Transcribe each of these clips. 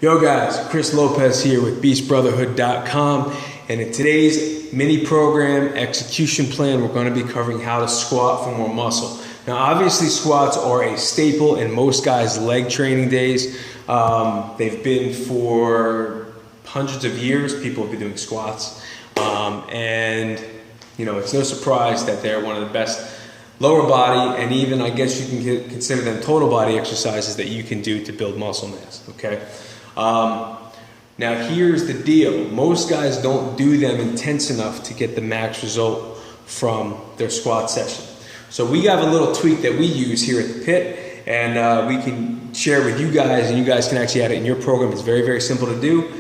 Yo guys, Chris Lopez here with BeastBrotherhood.com, and in today's mini program execution plan, we're going to be covering how to squat for more muscle. Now obviously squats are a staple in most guys' leg training days. They've been for hundreds of years. People have been doing squats, and you know, it's no surprise that they're one of the best lower body, and even I guess you can consider them total body exercises that you can do to build muscle mass, okay? Now here's the deal. Most guys don't do them intense enough to get the max result from their squat session. So we have a little tweak that we use here at the pit, and we can share with you guys, and you guys can actually add it in your program. It's very, very simple to do,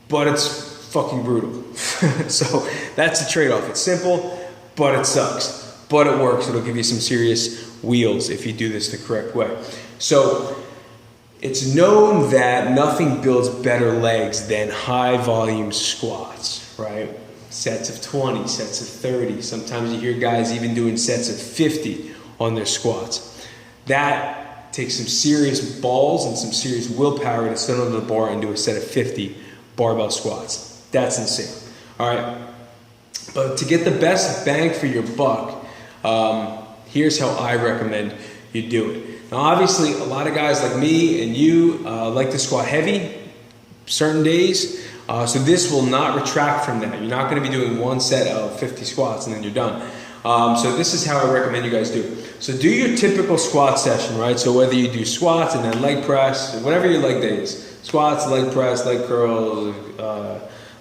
but it's fucking brutal. So that's the trade-off. It's simple, but it sucks. But it works. It'll give you some serious wheels if you do this the correct way. So it's known that nothing builds better legs than high volume squats, right? Sets of 20, sets of 30. Sometimes you hear guys even doing sets of 50 on their squats. That takes some serious balls and some serious willpower to sit on the bar and do a set of 50 barbell squats. That's insane. All right. But to get the best bang for your buck, here's how I recommend you do it. Now obviously a lot of guys like me and you like to squat heavy certain days, so this will not retract from that. You're not going to be doing one set of 50 squats and then you're done. So this is how I recommend you guys do it. So do your typical squat session, right? So whether you do squats and then leg press, whatever your leg day is, squats, leg press, leg curls,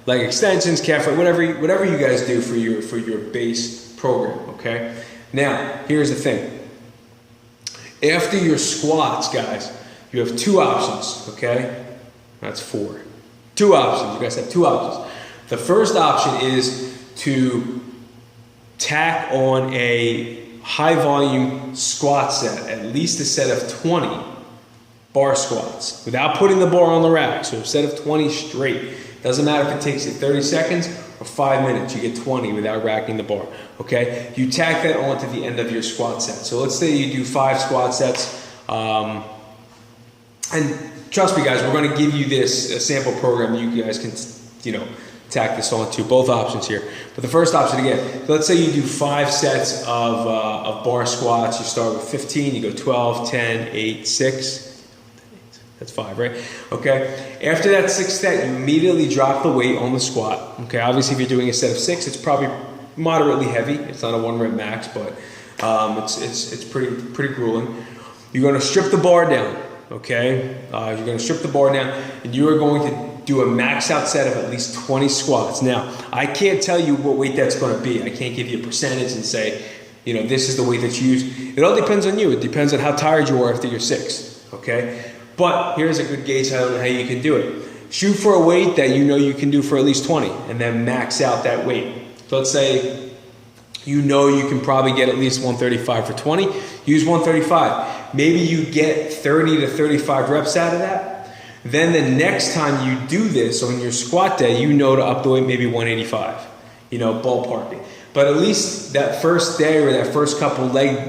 leg extensions, calf, whatever you guys do for your base program, okay? Now, here's the thing. After your squats, guys, you have two options, okay? That's four. Two options. You guys have two options. The first option is to tack on a high volume squat set, at least a set of 20 bar squats, without putting the bar on the rack. So a set of 20 straight. Doesn't matter if it takes you 30 seconds or 5 minutes, you get 20 without racking the bar, okay? You tack that on to the end of your squat set. So let's say you do 5 squat sets, and trust me guys, we're gonna give you this a sample program you guys can, you know, tack this on to, both options here. But the first option again, so let's say you do 5 sets of bar squats. You start with 15, you go 12, 10, 8, 6. That's 5, right? Okay. After that 6th set, you immediately drop the weight on the squat. Okay. Obviously, if you're doing a set of 6, it's probably moderately heavy. It's not a 1 rep max, but it's pretty grueling. You're going to strip the bar down. Okay. You're going to strip the bar down, and you are going to do a max out set of at least 20 squats. Now, I can't tell you what weight that's going to be. I can't give you a percentage and say, you know, this is the weight that you use. It all depends on you. It depends on how tired you are after your 6. Okay. But here's a good gauge on how you can do it. Shoot for a weight that you know you can do for at least 20, and then max out that weight. So let's say you know you can probably get at least 135 for 20. Use 135. Maybe you get 30 to 35 reps out of that. Then the next time you do this on your squat day, you know to up the weight maybe 185. You know, ballparking. But at least that first day or that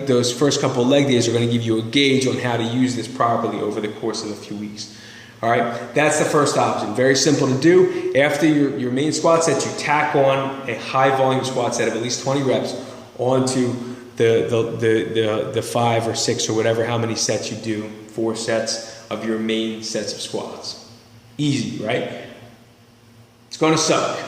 those first couple leg days are going to give you a gauge on how to use this properly over the course of a few weeks. All right, that's the first option. Very simple to do. After your main squat set, you tack on a high volume squat set of at least 20 reps onto the 5 or 6 or whatever, how many sets you do, 4 sets of your main sets of squats. Easy, right? It's going to suck.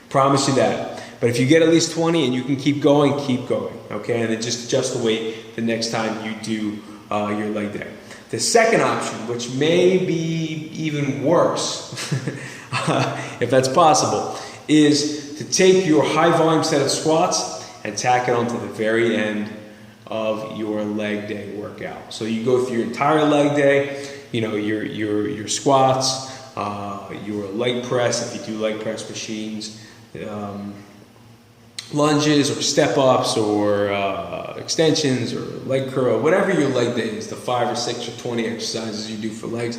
Promise you that. But if you get at least 20 and you can keep going, okay? And then just adjust the weight the next time you do your leg day. The second option, which may be even worse, if that's possible, is to take your high volume set of squats and tack it onto the very end of your leg day workout. So you go through your entire leg day, you know, your squats, your leg press, if you do leg press machines, lunges or step ups or extensions or leg curl, whatever your leg day is, the 5 or 6 or 20 exercises you do for legs.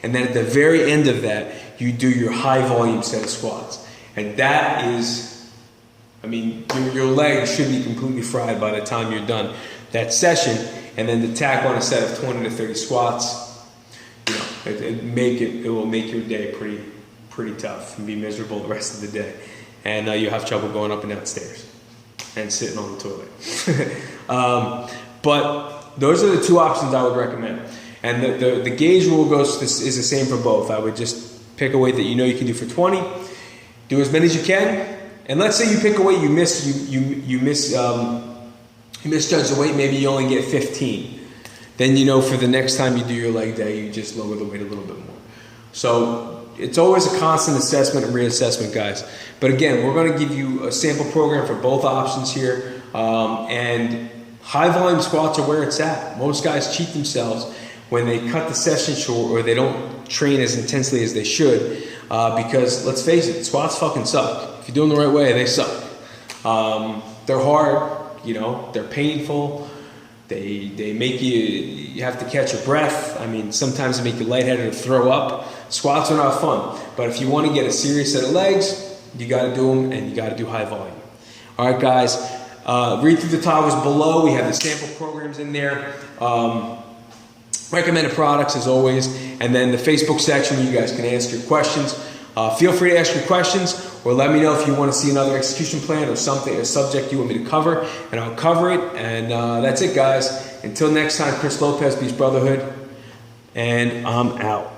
And then at the very end of that, you do your high volume set of squats. And that is, I mean, your legs should be completely fried by the time you're done that session. And then to tack on a set of 20 to 30 squats, you know, It will make your day pretty tough and be miserable the rest of the day, and you have trouble going up and down stairs and sitting on the toilet. But those are the two options I would recommend. And the gauge rule is the same for both. I would just pick a weight that you know you can do for 20. Do as many as you can. And let's say you pick a weight you misjudge the weight. Maybe you only get 15. Then you know for the next time you do your leg day, you just lower the weight a little bit more. So it's always a constant assessment and reassessment, guys. But again, we're going to give you a sample program for both options here. And high volume squats are where it's at. Most guys cheat themselves when they cut the session short or they don't train as intensely as they should, because let's face it, squats fucking suck. If you're doing the right way, they suck. They're hard, you know, they're painful. They make you have to catch your breath. I mean, sometimes they make you lightheaded or throw up. Squats are not fun, but if you want to get a serious set of legs, you got to do them, and you got to do high volume. All right, guys, read through the toggles below. We have the sample programs in there. Recommended products as always, and then the Facebook section where you guys can ask your questions. Feel free to ask your questions, or let me know if you want to see another execution plan or something, a subject you want me to cover, and I'll cover it. And that's it, guys. Until next time, Chris Lopez, Beast Brotherhood, and I'm out.